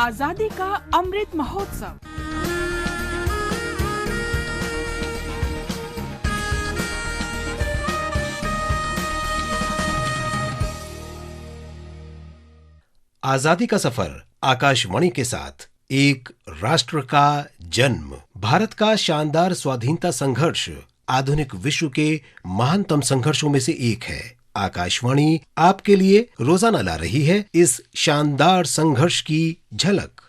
आजादी का अमृत महोत्सव। आजादी का सफर आकाशवाणी के साथ एक राष्ट्र का जन्म, भारत का शानदार स्वाधीनता संघर्ष आधुनिक विश्व के महानतम संघर्षों में से एक है। आकाशवाणी आपके लिए रोजाना ला रही है इस शानदार संघर्ष की झलक।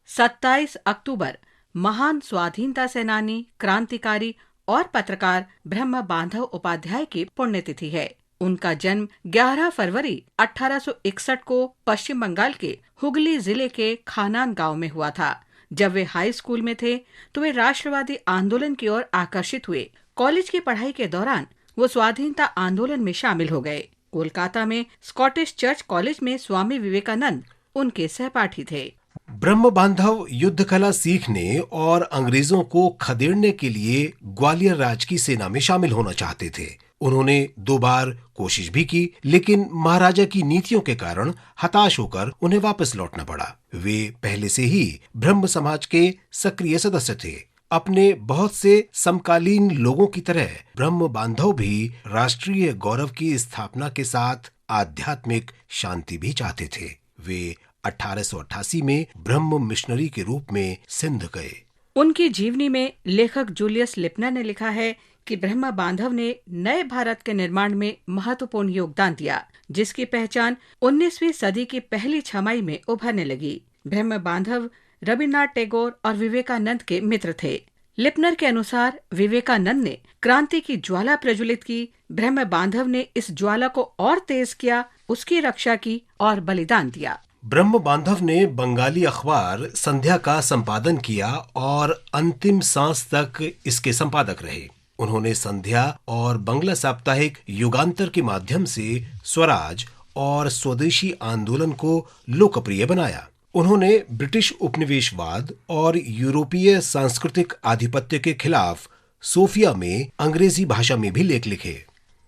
27 अक्टूबर महान स्वाधीनता सेनानी, क्रांतिकारी और पत्रकार ब्रह्म बांधव उपाध्याय की पुण्यतिथि है। उनका जन्म 11 फरवरी 1861 को पश्चिम बंगाल के हुगली जिले के खानान गांव में हुआ था। जब वे हाई स्कूल में थे तो वे राष्ट्रवादी आंदोलन की ओर आकर्षित हुए। कॉलेज की पढ़ाई के दौरान वो स्वाधीनता आंदोलन में शामिल हो गए। कोलकाता में स्कॉटिश चर्च कॉलेज में स्वामी विवेकानंद उनके सहपाठी थे। ब्रह्म बांधव युद्ध कला सीखने और अंग्रेजों को खदेड़ने के लिए ग्वालियर राज की सेना में शामिल होना चाहते थे। उन्होंने 2 बार कोशिश भी की, लेकिन महाराजा की नीतियों के कारण हताश होकर उन्हें वापस लौटना पड़ा। वे पहले से ही ब्रह्म समाज के सक्रिय सदस्य थे। अपने बहुत से समकालीन लोगों की तरह ब्रह्म बांधव भी राष्ट्रीय गौरव की स्थापना के साथ आध्यात्मिक शांति भी चाहते थे। वे 1888 में ब्रह्म मिशनरी के रूप में सिंध गए। उनकी जीवनी में लेखक जूलियस लिपनर ने लिखा है कि ब्रह्म बांधव ने नए भारत के निर्माण में महत्वपूर्ण योगदान दिया, जिसकी पहचान 19वीं सदी की पहली छमाही में उभरने लगी। ब्रह्म बांधव रविन्द्रनाथ टैगोर और विवेकानंद के मित्र थे। लिपनर के अनुसार विवेकानंद ने क्रांति की ज्वाला प्रज्वलित की, ब्रह्म बांधव ने इस ज्वाला को और तेज किया, उसकी रक्षा की और बलिदान दिया। ब्रह्म बांधव ने बंगाली अखबार संध्या का संपादन किया और अंतिम सांस तक इसके संपादक रहे। उन्होंने संध्या और बंगला साप्ताहिक युगांतर के माध्यम से स्वराज और स्वदेशी आंदोलन को लोकप्रिय बनाया। उन्होंने ब्रिटिश उपनिवेशवाद और यूरोपीय सांस्कृतिक आधिपत्य के खिलाफ सोफिया में अंग्रेजी भाषा में भी लेख लिखे।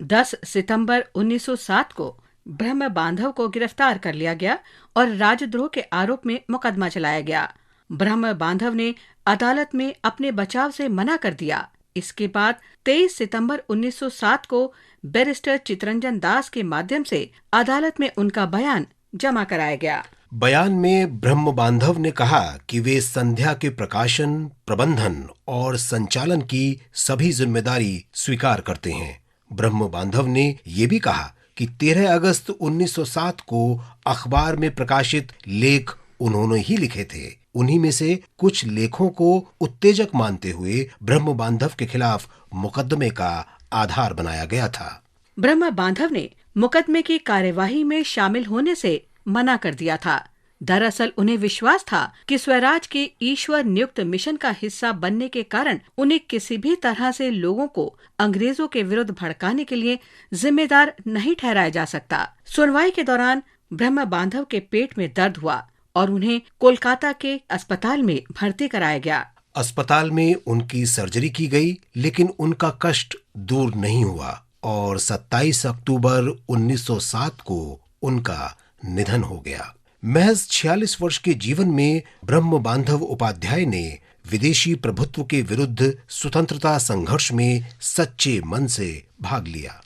10 सितंबर 1907 को ब्रह्म बांधव को गिरफ्तार कर लिया गया और राजद्रोह के आरोप में मुकदमा चलाया गया। ब्रह्म बांधव ने अदालत में अपने बचाव से मना कर दिया। इसके बाद 23 सितंबर 1907 को बैरिस्टर चितरंजन दास के माध्यम से अदालत में उनका बयान जमा कराया गया। बयान में ब्रह्म बांधव ने कहा कि वे संध्या के प्रकाशन, प्रबंधन और संचालन की सभी जिम्मेदारी स्वीकार करते हैं। ब्रह्म बांधव ने ये भी कहा कि 13 अगस्त 1907 को अखबार में प्रकाशित लेख उन्होंने ही लिखे थे। उन्हीं में से कुछ लेखों को उत्तेजक मानते हुए ब्रह्म बांधव के खिलाफ मुकदमे का आधार बनाया गया था। ब्रह्म बांधव ने मुकदमे की कार्यवाही में शामिल होने से मना कर दिया था। दरअसल उन्हें विश्वास था कि स्वराज के ईश्वर नियुक्त मिशन का हिस्सा बनने के कारण उन्हें किसी भी तरह से लोगों को अंग्रेजों के विरुद्ध भड़काने के लिए जिम्मेदार नहीं ठहराया जा सकता। सुनवाई के दौरान ब्रह्म बांधव के पेट में दर्द हुआ और उन्हें कोलकाता के अस्पताल में भर्ती कराया गया। अस्पताल में उनकी सर्जरी की गई, लेकिन उनका कष्ट दूर नहीं हुआ और 27 अक्टूबर 1907 को उनका निधन हो गया। महज 46 वर्ष के जीवन में ब्रह्म बांधव उपाध्याय ने विदेशी प्रभुत्व के विरुद्ध स्वतंत्रता संघर्ष में सच्चे मन से भाग लिया।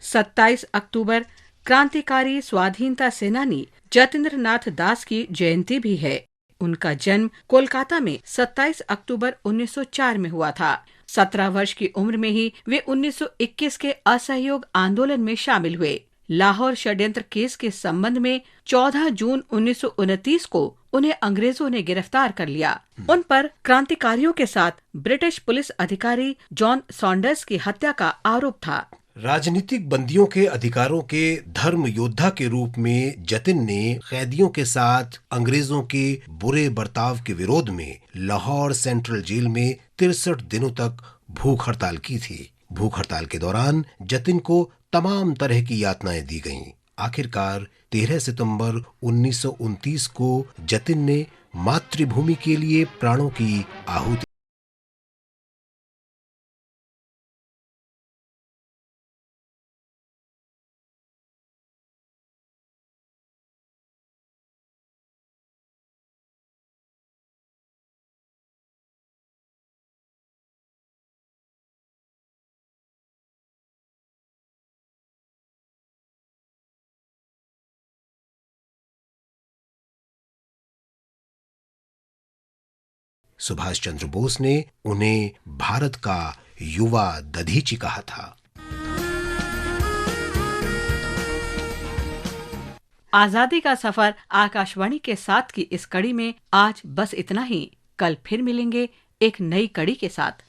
27 अक्टूबर क्रांतिकारी स्वाधीनता सेनानी जतीन्द्र नाथ दास की जयंती भी है। उनका जन्म कोलकाता में 27 अक्टूबर 1904 में हुआ था। 17 वर्ष की उम्र में ही वे 1921 के असहयोग आंदोलन में शामिल हुए। लाहौर षड्यंत्र केस के संबंध में 14 जून 1929 को उन्हें अंग्रेजों ने गिरफ्तार कर लिया। उन पर क्रांतिकारियों के साथ ब्रिटिश पुलिस अधिकारी जॉन सॉन्डर्स की हत्या का आरोप था। राजनीतिक बंदियों के अधिकारों के धर्म योद्धा के रूप में जतिन ने कैदियों के साथ अंग्रेजों के बुरे बर्ताव के विरोध में लाहौर सेंट्रल जेल में 63 दिनों तक भूख हड़ताल की थी। भूख हड़ताल के दौरान जतिन को तमाम तरह की यातनाएं दी गईं। आखिरकार 13 सितंबर 1929 को जतिन ने मातृभूमि के लिए प्राणों की आहुति सुभाष चंद्र बोस ने उन्हें भारत का युवा दधीची कहा था। आजादी का सफर आकाशवाणी के साथ की इस कड़ी में आज बस इतना ही। कल फिर मिलेंगे एक नई कड़ी के साथ।